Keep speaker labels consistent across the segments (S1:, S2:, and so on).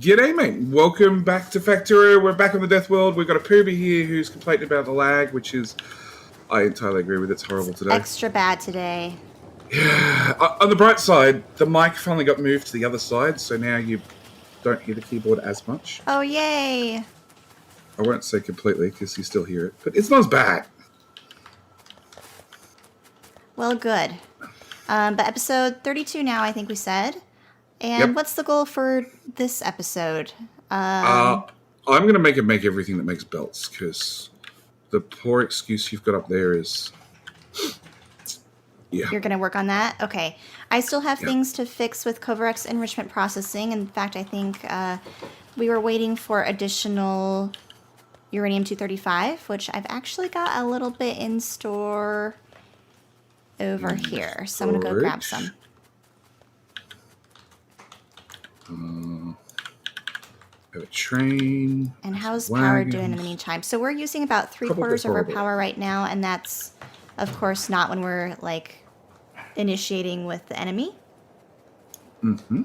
S1: G'day, mate. Welcome back to Factorio. We're back on the Death World. We've got a Poober here who's complaining about the lag, which is, I entirely agree with. It's horrible today.
S2: Extra bad today.
S1: Yeah. On the bright side, the mic finally got moved to the other side, so now you don't hear the keyboard as much.
S2: Oh, yay.
S1: I won't say completely because you still hear it, but it's not as bad.
S2: Well, good. But episode 32 now, I think we said. And what's the goal for this episode?
S1: I'm going to make everything that makes belts, because the poor excuse you've got up there is... Yeah.
S2: You're going to work on that? Okay. I still have things to fix with kovarex enrichment processing. In fact, I think we were waiting for additional uranium-235, which I've actually got a little bit in store over here. So I'm going to go grab some.
S1: Have a train.
S2: And how's power doing in the meantime? So we're using about 3/4 of our power right now, and that's, of course, not when we're, like, initiating with the enemy.
S1: Mm-hmm.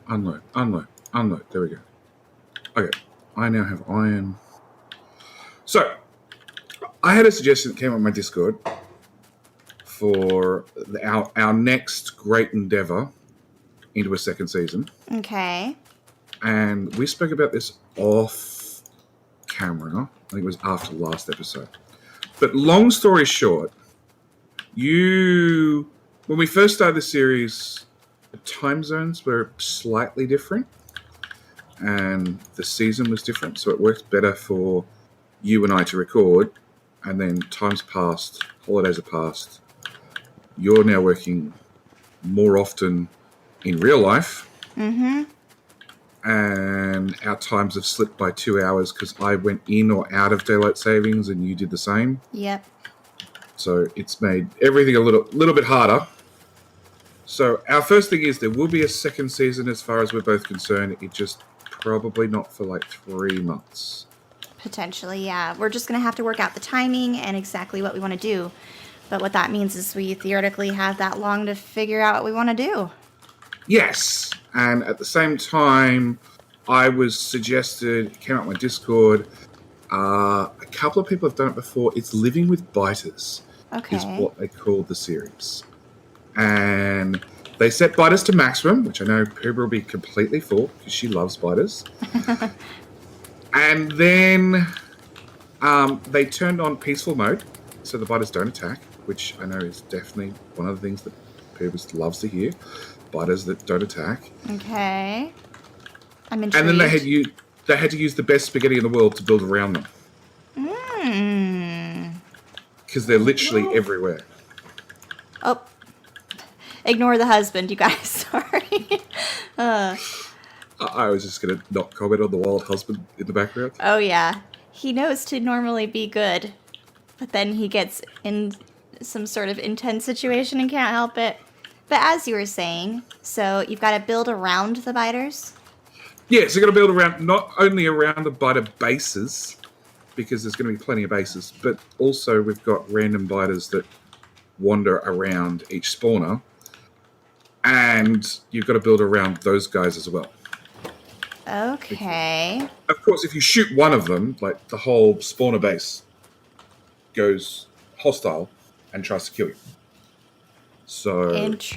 S1: Unload. There we go. Okay, I now have iron. So, I had a suggestion that came on my Discord for our next great endeavor into a second season.
S2: Okay.
S1: And we spoke about this off camera. I think it was after the last episode. But long story short, when we first started the series, the time zones were slightly different. And the season was different. So it worked better for you and I to record. And then time's passed, holidays are passed. You're now working more often in real life.
S2: Mm-hmm.
S1: And our times have slipped by 2 hours because I went in or out of daylight savings and you did the same.
S2: Yep.
S1: So it's made everything a little bit harder. So our first thing is there will be a second season as far as we're both concerned. It just probably not for like 3 months.
S2: Potentially, yeah. We're just going to have to work out the timing and exactly what we want to do. But what that means is we theoretically have that long to figure out what we want to do.
S1: Yes. And at the same time, I was suggested, it came out on my Discord, a couple of people have done it before. It's Living with Biters.
S2: Okay.
S1: Is what they call the series. And they set biters to maximum, which I know Poober will be completely for because she loves biters. And then they turned on peaceful mode, so the biters don't attack, which I know is definitely one of the things that Poober loves to hear. Biters that don't attack.
S2: Okay. I'm intrigued.
S1: And then they had to use the best spaghetti in the world to build around them. Because they're literally everywhere.
S2: Oh. Ignore the husband, you guys. Sorry.
S1: I was just going to not comment on the wild husband in the background.
S2: Oh, yeah. He knows to normally be good, but then he gets in some sort of intense situation and can't help it. But as you were saying, so you've got to build around the biters?
S1: Yeah, so you've got to build around, not only around the biter bases, because there's going to be plenty of bases, but also we've got random biters that wander around each spawner, and you've got to build around those guys as well.
S2: Okay.
S1: Of course, if you shoot one of them, like the whole spawner base goes hostile and tries to kill you. So,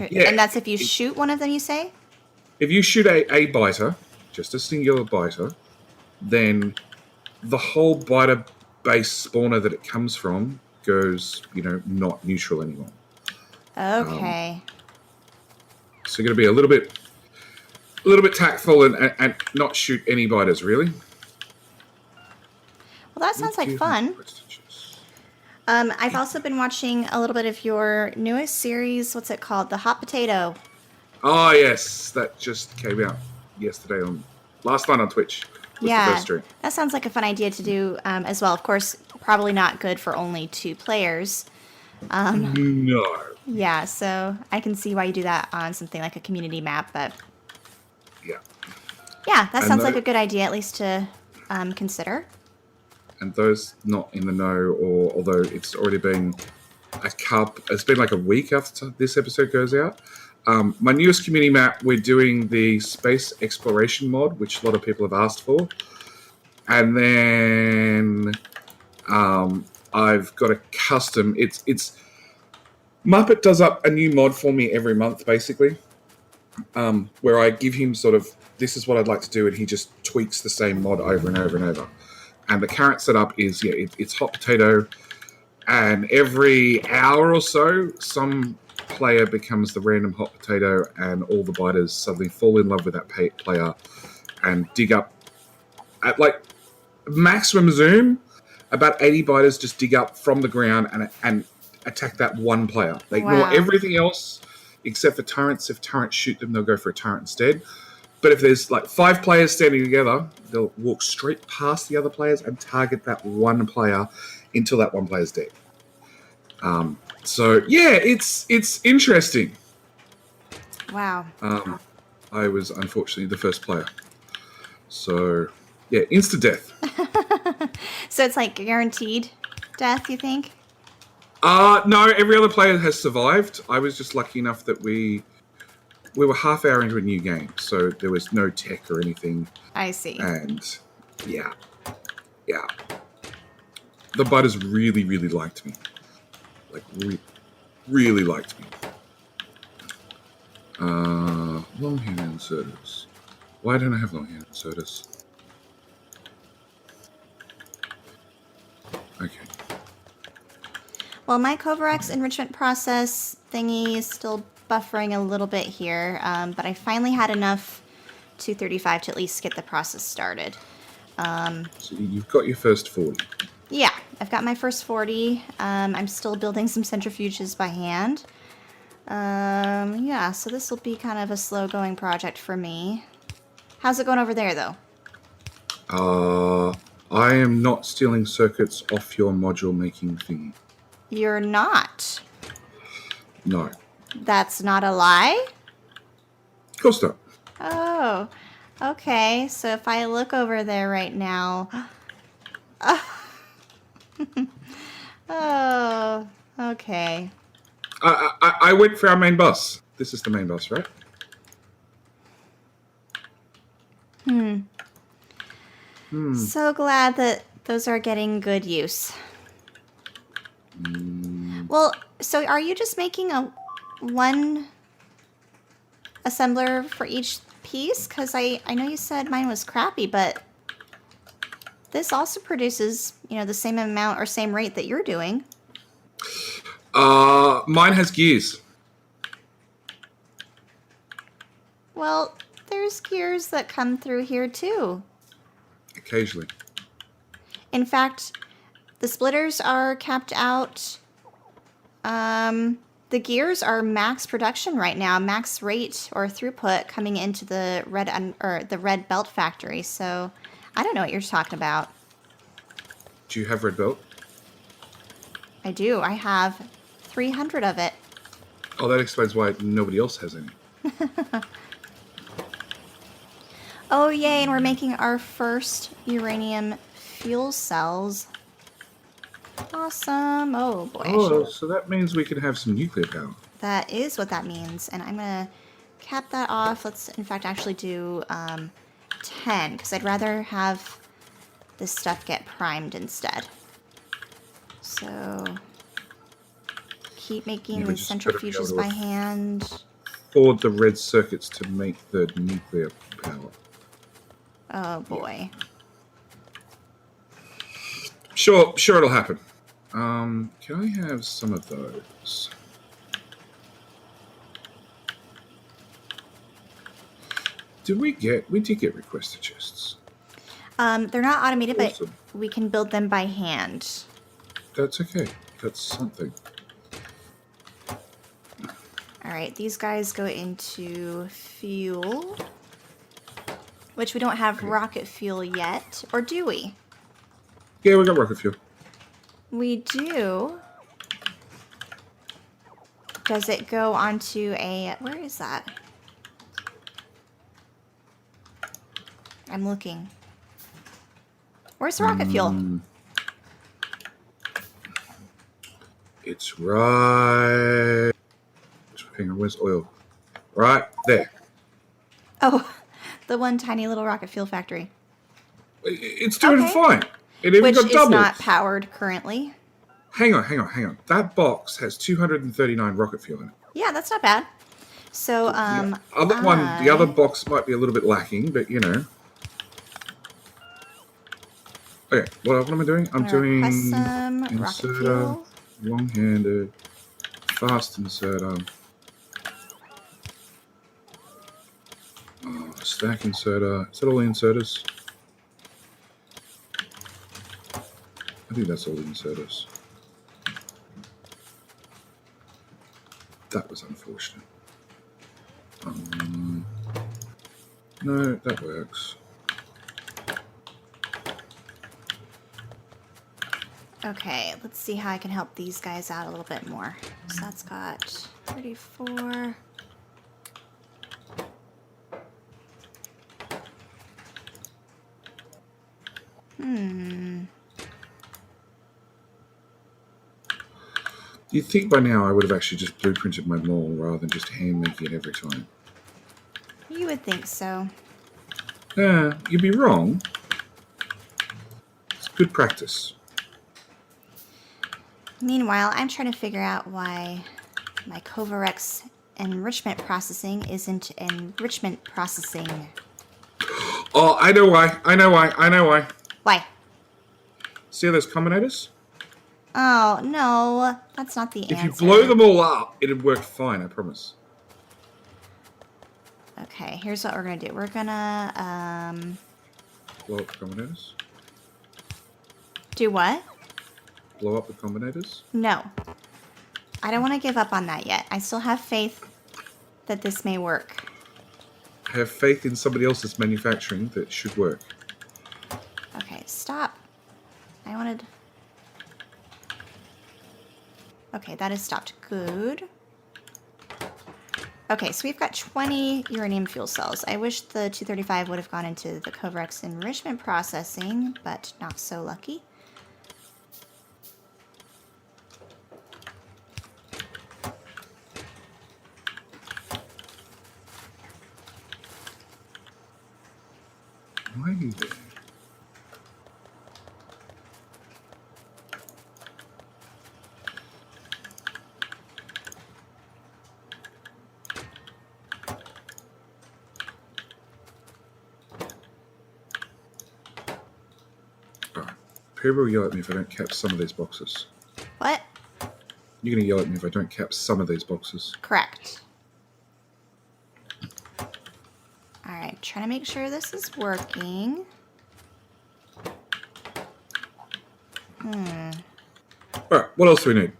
S2: yeah. And that's if you shoot one of them, you say?
S1: If you shoot a biter, just a singular biter, then the whole biter base spawner that it comes from goes, not neutral anymore.
S2: Okay.
S1: So you're going to be a little bit tactful and not shoot any biters, really.
S2: Well, that sounds like fun. I've also been watching a little bit of your newest series. What's it called? The Hot Potato.
S1: Oh, yes. That just came out last night on Twitch.
S2: Yeah,
S1: the first stream.
S2: That sounds like a fun idea to do as well. Of course, probably not good for only 2 players.
S1: No.
S2: Yeah, so I can see why you do that on something like a community map, but... Yeah, that sounds like a good idea, at least to consider.
S1: And those not in the know, or although it's already been It's been like a week after this episode goes out. My newest community map, we're doing the space exploration mod, which a lot of people have asked for. And then I've got a custom. It's Muppet does up a new mod for me every month, basically, where I give him sort of, this is what I'd like to do, and he just tweaks the same mod over and over and over. And the current setup is, it's hot potato, and every hour or so, some player becomes the random hot potato, and all the biters suddenly fall in love with that player and dig up at like maximum zoom. About 80 biters just dig up from the ground and attack that one player. They ignore everything else except for turrets. If turrets shoot them, they'll go for a turret instead. But if there's like 5 players standing together, they'll walk straight past the other players and target that one player until that one player's dead. So yeah, it's interesting.
S2: Wow.
S1: I was unfortunately the first player. So yeah, insta death.
S2: So it's like guaranteed death, you think?
S1: No, every other player has survived. I was just lucky enough that we were half hour into a new game, so there was no tech or anything.
S2: I see.
S1: And yeah. The butters really, really liked me. Like, really liked me. Long-hand inserters. Why don't I have long-hand inserters? Okay.
S2: Well, my kovarex enrichment process thingy is still buffering a little bit here, but I finally had enough 235 to at least get the process started.
S1: So you've got your first 40.
S2: Yeah, I've got my first 40. I'm still building some centrifuges by hand. Yeah, so this will be kind of a slow-going project for me. How's it going over there, though?
S1: I am not stealing circuits off your module making thingy.
S2: You're not?
S1: No.
S2: That's not a lie?
S1: Of course not.
S2: Oh, okay. So if I look over there right now... Oh, okay.
S1: I went for our main bus. This is the main bus, right?
S2: So glad that those are getting good use. Well, so are you just making one assembler for each piece? Because I know you said mine was crappy, but this also produces, the same amount or same rate that you're doing.
S1: Mine has gears.
S2: Well, there's gears that come through here too.
S1: Occasionally.
S2: In fact, the splitters are capped out. The gears are max production right now, max rate or throughput coming into the red belt factory. So I don't know what you're talking about.
S1: Do you have red belt?
S2: I do. I have 300 of it.
S1: Oh, that explains why nobody else has any.
S2: Oh, yay, and we're making our first uranium fuel cells. Awesome. Oh, boy.
S1: Oh, so that means we can have some nuclear power.
S2: That is what that means. And I'm going to cap that off. Let's, in fact, actually do 10, because I'd rather have this stuff get primed instead. So, keep making the centrifuges by hand.
S1: Forward the red circuits to make the nuclear power.
S2: Oh, boy.
S1: Sure it'll happen. Can I have some of those? We did get requested chests.
S2: They're not automated,
S1: Awesome.
S2: but we can build them by hand.
S1: That's okay. That's something.
S2: All right, these guys go into fuel, which we don't have rocket fuel yet, or do we?
S1: Yeah, we got rocket fuel.
S2: We do. Does it go onto a... Where is that? I'm looking. Where's the rocket fuel?
S1: It's right. Hang on, where's oil? Right there.
S2: Oh, the one tiny little rocket fuel factory.
S1: It's doing
S2: Okay.
S1: fine. It even
S2: Which
S1: got
S2: is
S1: doubled.
S2: not powered currently.
S1: Hang on. That box has 239 rocket fuel in it.
S2: Yeah, that's not bad. So,
S1: The other box might be a little bit lacking, but you know. Okay, what am I doing? I'm doing
S2: request some rocket
S1: inserter,
S2: fuel.
S1: long-handed, fast inserter, stack inserter. Is that all the inserters? I think that's all the inserters. That was unfortunate. No, that works.
S2: Okay, let's see how I can help these guys out a little bit more. So that's got 34.
S1: You'd think by now I would have actually just blueprinted my mall rather than just hand making it every time.
S2: You would think so.
S1: You'd be wrong. It's good practice.
S2: Meanwhile, I'm trying to figure out why my kovarex enrichment processing isn't enrichment processing.
S1: Oh, I know why.
S2: Why?
S1: See those combinators?
S2: Oh, no. That's not the answer.
S1: If you blow them all up, it'd work fine, I promise.
S2: Okay, here's what we're going to do. We're going to,
S1: Blow up the combinators?
S2: do what?
S1: Blow up the combinators?
S2: No. I don't want to give up on that yet. I still have faith that this may work.
S1: I have faith in somebody else's manufacturing that it should work.
S2: Okay, stop. I wanted... Okay, that is stopped. Good. Okay, so we've got 20 uranium fuel cells. I wish the 235 would have gone into the kovarex enrichment processing, but not so lucky.
S1: Why are you there? Poober will yell at me if I don't cap some of these boxes.
S2: What?
S1: You're going to yell at me if I don't cap some of these boxes.
S2: Correct. Alright, trying to make sure this is working.
S1: Alright, what else do we need?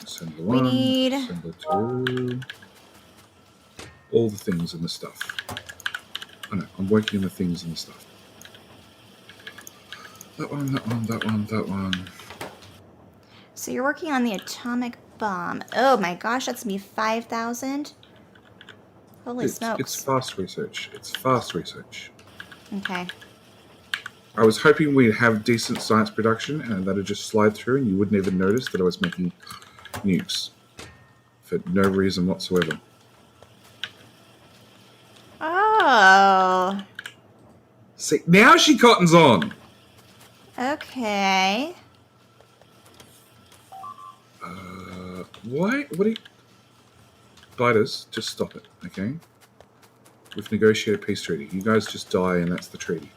S1: Assembler 1,
S2: We need...
S1: Assembler 2. All the things and the stuff. I know, I'm working on the things and the stuff. That one.
S2: So you're working on the atomic bomb. Oh my gosh, that's me 5,000? Holy smokes.
S1: It's fast research.
S2: Okay.
S1: I was hoping we'd have decent science production and that'd just slide through and you wouldn't even notice that I was making nukes. For no reason whatsoever.
S2: Oh.
S1: See, now she cottons on!
S2: Okay.
S1: Why? What are you... Biters, just stop it, okay? We've negotiated a peace treaty. You guys just die and that's the treaty.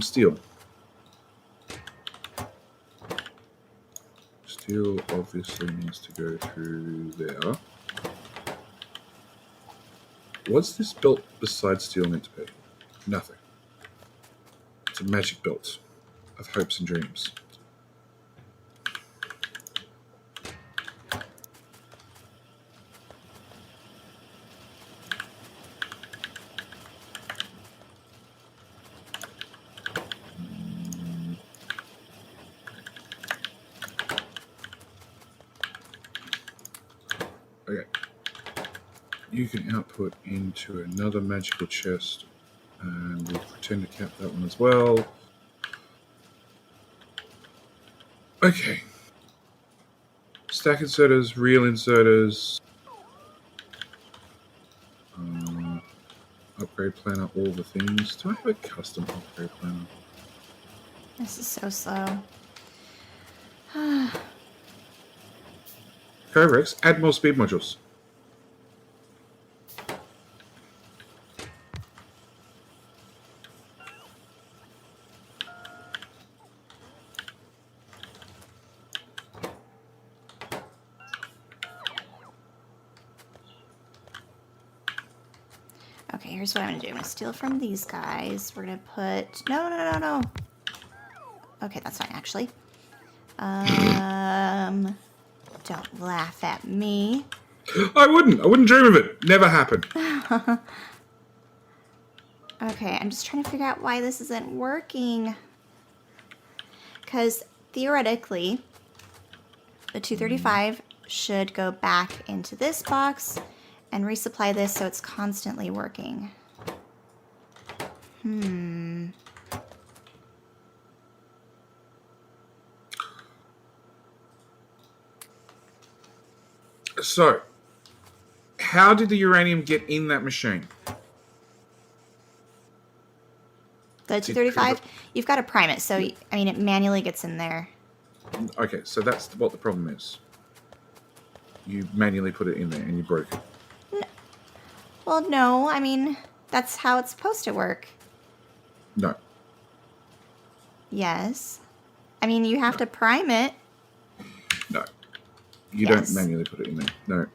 S1: Steel. Steel obviously needs to go through there. What's this belt besides steel meant to be? Nothing. It's a magic belt of hopes and dreams. Okay. You can output into another magical chest And we'll pretend to cap that one as well. Okay. Stack inserters, reel inserters. Upgrade planner, all the things. Do I have a custom upgrade planner?
S2: This is so slow.
S1: kovarex, add more speed modules.
S2: Okay, here's what I'm gonna do. I'm gonna steal from these guys. We're gonna put... No. Okay, that's fine, actually. Don't laugh at me.
S1: I wouldn't dream of it. Never happened.
S2: Okay, I'm just trying to figure out why this isn't working. Because theoretically, the 235 should go back into this box and resupply this so it's constantly working.
S1: So, how did the uranium get in that machine?
S2: The 235, you've got to prime it, so, I mean, it manually gets in there.
S1: Okay, so that's what the problem is. You manually put it in there and you broke it.
S2: No. Well, no, I mean, that's how it's supposed to work.
S1: No.
S2: Yes. I mean, you have to prime it.
S1: No. You don't manually put it in there. No.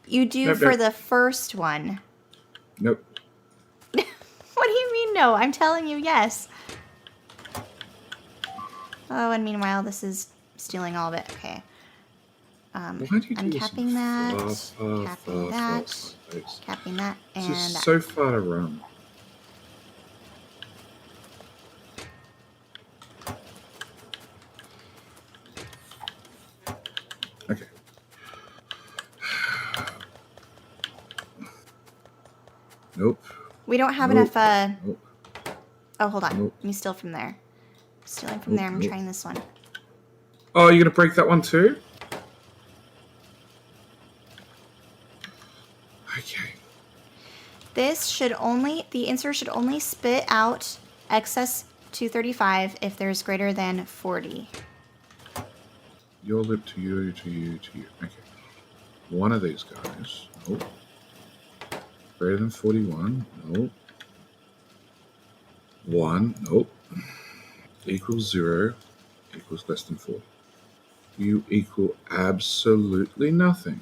S2: You do for the first one.
S1: Nope.
S2: What do you mean no? I'm telling you yes. Oh, and meanwhile, this is stealing all of it. Okay. I'm capping that, capping that, capping that, and
S1: this is so far to run. Okay. Nope.
S2: We don't have enough,
S1: Nope.
S2: Oh, hold on.
S1: Nope.
S2: Let me steal from there. Stealing from there. I'm trying this one.
S1: Oh, you're going to break that one too? Okay.
S2: This should only, the insert should only spit out excess 235 if there's greater than 40.
S1: Your loop to you, to you, to you. Okay. One of these guys. Nope. Greater than 41. Nope. 1. Nope. Equals 0. Equals less than 40. You equal absolutely nothing.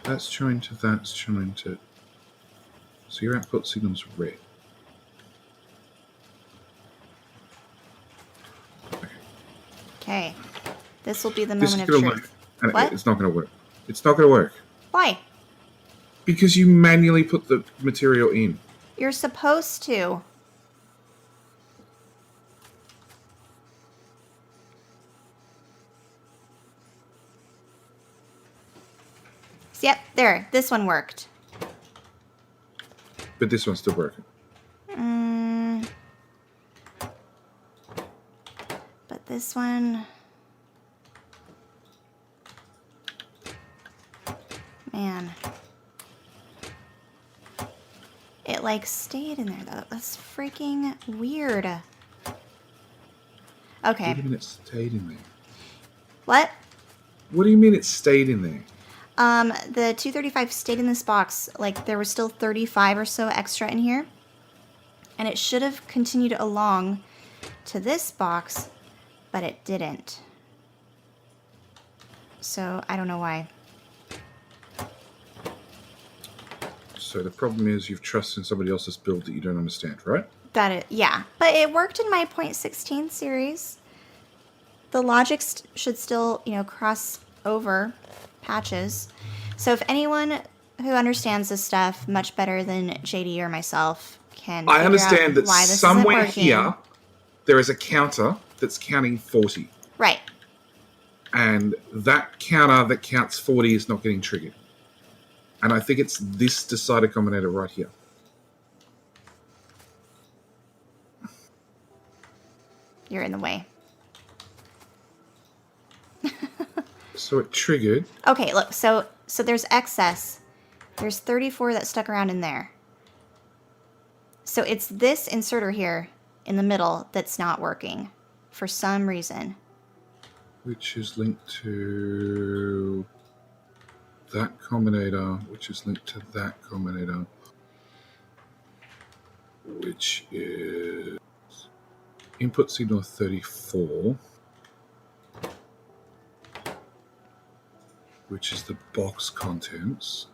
S1: That's joined to that's joined to. So your output signal's red.
S2: Okay. This will be the
S1: This
S2: moment
S1: is
S2: of
S1: going to
S2: truth.
S1: work.
S2: What?
S1: It's not going to work. It's not going to work.
S2: Why?
S1: Because you manually put the material in.
S2: You're supposed to. Yep, there. This one worked.
S1: But this one's still broken.
S2: But this one... Man. It, like, stayed in there, though. That's freaking weird. Okay.
S1: What do you mean it stayed in there?
S2: What?
S1: What do you mean it stayed in there?
S2: The 235 stayed in this box. Like, there was still 35 or so extra in here. And it should have continued along to this box, but it didn't. So, I don't know why.
S1: So the problem is you've trusted in somebody else's build that you don't understand, right?
S2: Yeah. But it worked in my .16 series. The logic should still, you know, cross over patches. So if anyone who understands this stuff much better than JD or myself can
S1: I understand that
S2: why this
S1: somewhere
S2: isn't working.
S1: here there is a counter that's counting 40.
S2: Right.
S1: And that counter that counts 40 is not getting triggered. And I think it's this decider combinator right here.
S2: You're in the way.
S1: So it triggered.
S2: Okay, look, so there's excess. There's 34 that stuck around in there. So it's this inserter here in the middle that's not working for some reason.
S1: Which is linked to that combinator, which is linked to that combinator, which is input signal 34, which is the box contents.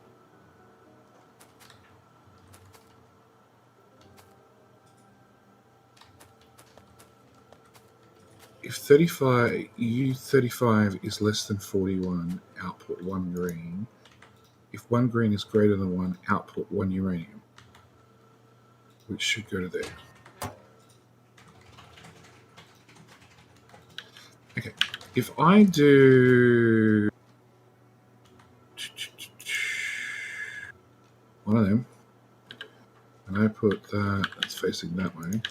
S1: If U35 is less than 41, output 1 green. If 1 green is greater than 1, output 1 uranium, which should go to there. Okay, if I do one of them, and I put that's facing that way,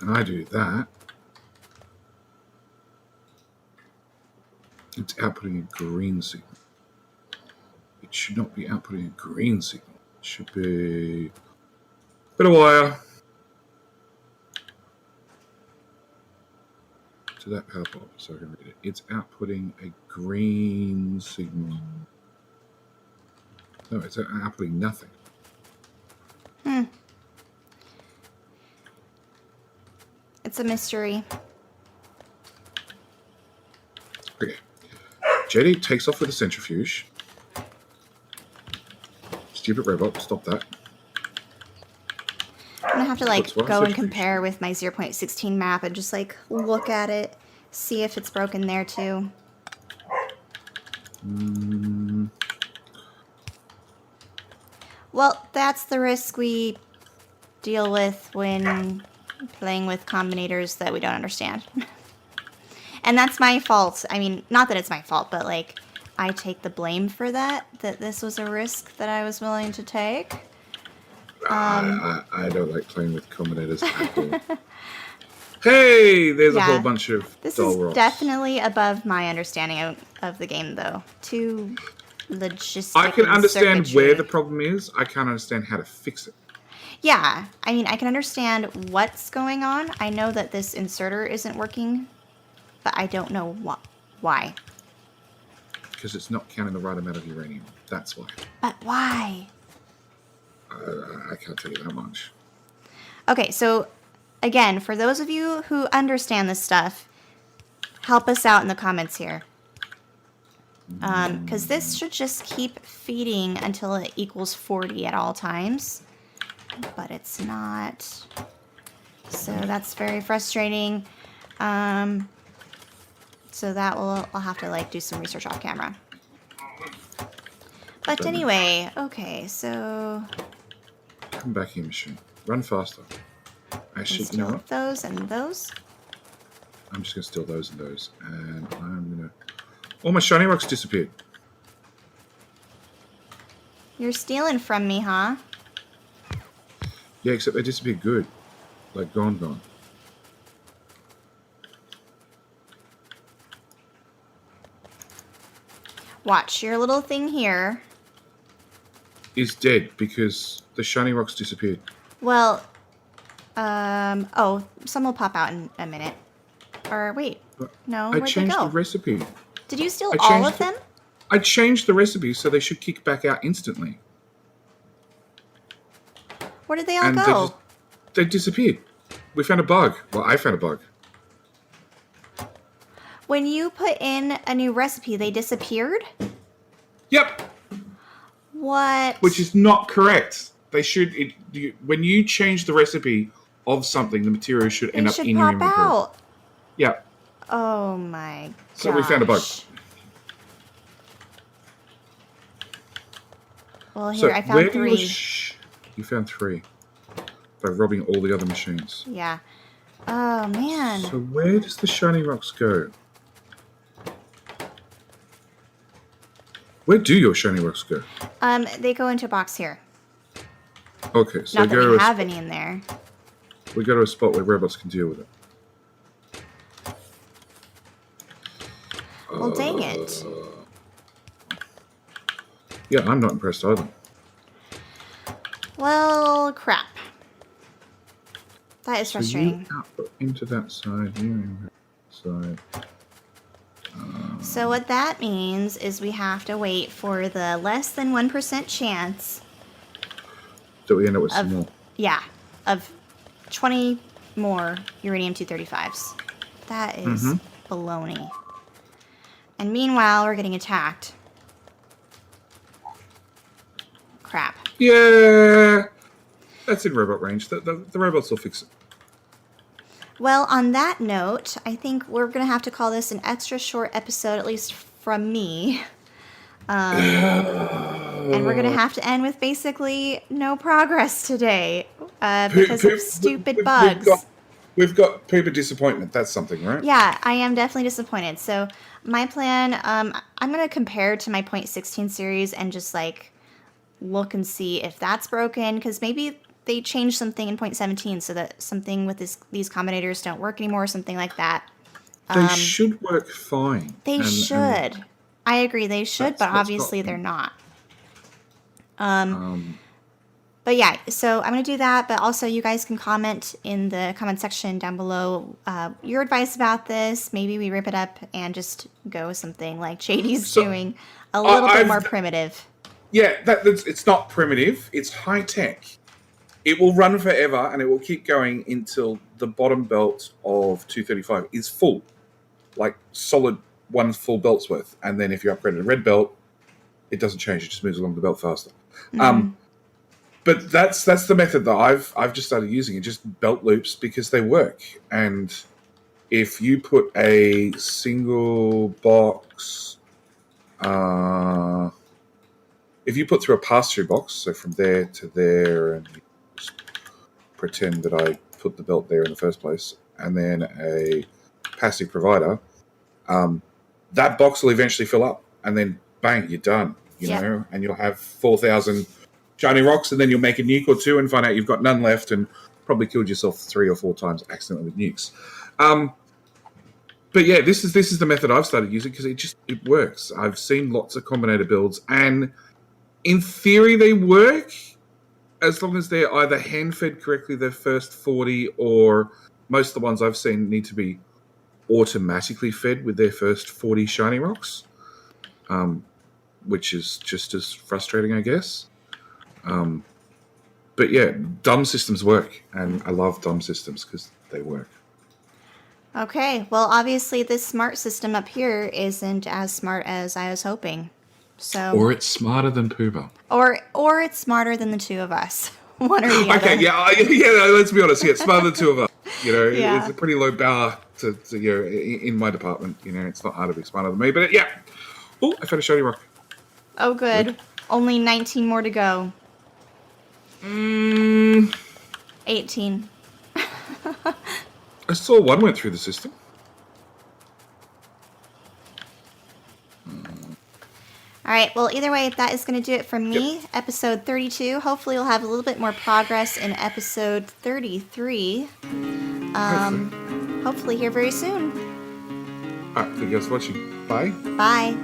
S1: and I do that, it's outputting a green signal. It should not be outputting a green signal. It should be a bit of wire to that power bulb so I can read it. It's outputting a green signal. No, it's outputting nothing.
S2: It's a mystery.
S1: Okay. JD takes off with a centrifuge. Stupid robot, stop that.
S2: I'm gonna have to like go and compare with my 0.16 map and just like look at it, see if it's broken there too. Well, that's the risk we deal with when playing with combinators that we don't understand. And that's my fault. I mean, not that it's my fault, but like I take the blame for that this was a risk that I was willing to take.
S1: I don't like playing with combinators at all. Hey, there's a whole bunch of
S2: this
S1: dull
S2: is
S1: rocks.
S2: Definitely above my understanding of the game, though. Too logistic.
S1: I can understand
S2: circuitry.
S1: where the problem is. I can't understand how to fix it.
S2: Yeah, I mean, I can understand what's going on. I know that this inserter isn't working, but I don't know why.
S1: Because it's not counting the right amount of uranium. That's why.
S2: But why?
S1: I can't tell you that much.
S2: Okay, so again, for those of you who understand this stuff, help us out in the comments here. Because this should just keep feeding until it equals 40 at all times. But it's not. So that's very frustrating. So that I'll have to like do some research off camera. But anyway, okay, so
S1: Come back here, machine. Run faster. Actually, you know
S2: steal
S1: what?
S2: those and those.
S1: I'm just going to steal those and those. And I'm going to... All my shiny rocks disappeared.
S2: You're stealing from me, huh?
S1: Yeah, except they disappeared good. Like, gone.
S2: Watch, your little thing here.
S1: Is dead because the shiny rocks disappeared.
S2: Well, oh, some will pop out in a minute. Or wait, no,
S1: I
S2: where'd they
S1: changed
S2: go?
S1: the recipe.
S2: Did you steal
S1: I
S2: all
S1: changed
S2: of them?
S1: I changed the recipe so they should kick back out instantly.
S2: Where did they all
S1: And
S2: go?
S1: they disappeared. We found a bug. Well, I found a bug.
S2: When you put in a new recipe, they disappeared?
S1: Yep.
S2: What?
S1: Which is not correct. They should. When you change the recipe of something, the material should end up in your inventory.
S2: out.
S1: Yeah.
S2: Oh my gosh.
S1: So we found a bug.
S2: Well, here,
S1: So
S2: I found 3.
S1: You found 3 by robbing all the other machines.
S2: Yeah. Oh, man.
S1: So where does the shiny rocks go? Where do your shiny rocks go?
S2: They go into a box here.
S1: Okay, so
S2: Not that we have any in there.
S1: We go to a spot where robots can deal with it.
S2: Well, dang it.
S1: Yeah, I'm not impressed either.
S2: Well, crap. That is
S1: So
S2: frustrating.
S1: you output into that side, you in that side.
S2: So what that means is we have to wait for the less than 1% chance
S1: So we end up with some more.
S2: Yeah, of 20 more uranium-235s. That is baloney. And meanwhile, we're getting attacked. Crap.
S1: Yeah! That's in robot range. The robots will fix it.
S2: Well, on that note, I think we're going to have to call this an extra short episode, at least from me. And we're going to have to end with basically no progress today because of stupid bugs.
S1: We've got Poober disappointment. That's something, right?
S2: Yeah, I am definitely disappointed. So my plan, I'm going to compare to my .16 series and just like look and see if that's broken, because maybe they changed something in .17 so that something with these combinators don't work anymore or something like that.
S1: They should work fine.
S2: They should. I agree, they should, but obviously they're not. But yeah, so I'm going to do that, but also you guys can comment in the comment section down below your advice about this. Maybe we rip it up and just go with something like JD's doing, a little bit more primitive.
S1: Yeah, it's not primitive, it's high tech. It will run forever and it will keep going until the bottom belt of 235 is full. Like solid one full belt's worth. And then if you upgrade a red belt, it doesn't change, it just moves along the belt faster. But that's the method that I've just started using. It just belt loops because they work. And if you put a single box, if you put through a pass-through box, so from there to there, and you just pretend that I put the belt there in the first place, and then a passive provider, that box will eventually fill up, and then bang, you're done. You know, and you'll have 4,000 shiny rocks, and then you'll make a nuke or two and find out you've got none left, and probably killed yourself 3 or 4 times accidentally with nukes. But yeah, this is the method I've started using because it works. I've seen lots of combinator builds, and in theory they work as long as they're either hand-fed correctly their first 40, or most of the ones I've seen need to be automatically fed with their first 40 shiny rocks, which is just as frustrating, I guess. But yeah, dumb systems work, and I love dumb systems because they work.
S2: Okay, well, obviously this smart system up here isn't as smart as I was hoping. So,
S1: or it's smarter than Poober.
S2: Or it's smarter than the two of us. One or the other.
S1: Okay, yeah, let's be honest. Yeah, it's smarter than the two of us. You know, it's a pretty low bar to in my department. You know, it's not hard to be smarter than me. But yeah. Oh, I found a shiny rock.
S2: Oh, good. Only 19 more to go. 18.
S1: I saw one went through the system.
S2: All right, well, either way, that is going to do it for me. Yep. Episode 32. Hopefully we'll have a little bit more progress in episode 33. Hopefully here very soon.
S1: All right, thank you guys for watching. Bye.
S2: Bye.